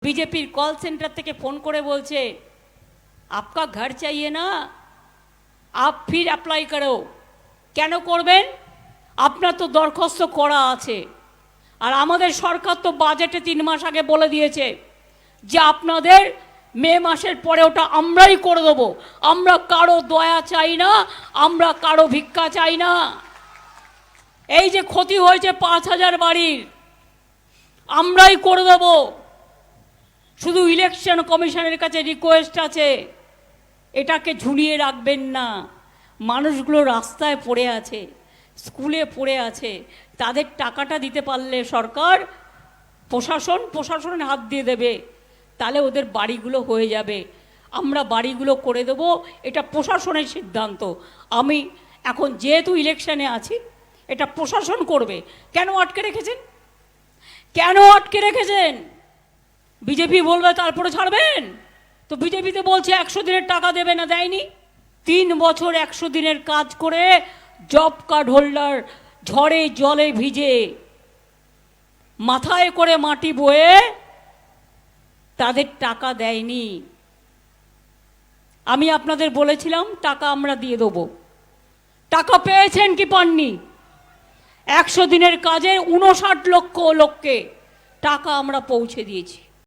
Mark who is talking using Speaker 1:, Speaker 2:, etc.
Speaker 1: BJP call centre থেকে phone করে বলছে आपका घर चाहिए ना आप फिर अप्लाई करो কেন করবেন আপনার তো দরখাস্ত করা আছে আর আমাদের সরকার তো বাজেটে 3 মাস আগে বলে দিয়েছে যে আপনাদের মে মাসের পরে ওটা আমরাই করে দেব আমরা কারো দয়া চাই না আমরা কারো ভিক্ষা চাই না এই যে ক্ষতি হয়েছে 5000 বাড়ির আমরাই করে দেব শুধু ইলেকশন কমিশনের কাছে রিকোয়েস্ট আছে এটাকে ঝুলিয়ে রাখবেন না মানুষগুলো রাস্তায় পড়ে আছে স্কুলে পড়ে আছে তাদের টাকাটা দিতে পারলে সরকার প্রশাসনের হাত দিয়ে দেবে তাহলে ওদের বাড়িগুলো হয়ে যাবে আমরা বাড়িগুলো করে দেব এটা প্রশাসনের সিদ্ধান্ত আমি এখন যেহেতু ইলেকশনে আছি এটা প্রশাসন করবে কেন আটকে রেখেছেন বিজেপি বলবে তারপরে ছাড়বেন তো বিজেপিতে বলছে 100 দিনের টাকা দেবে না দেয়নি 3 বছর 100 দিনের কাজ করে জব কার্ড হোল্ডার ঝড়ে জলে ভিজে মাথায় করে মাটি বয়ে তাদের টাকা দেয়নি আমি আপনাদের বলেছিলাম টাকা আমরা দিয়ে দেব টাকা পেয়েছেন কি পাননি 100 দিনের কাজে 59 লক্ষ লোককে টাকা আমরা পৌঁছে দিয়েছি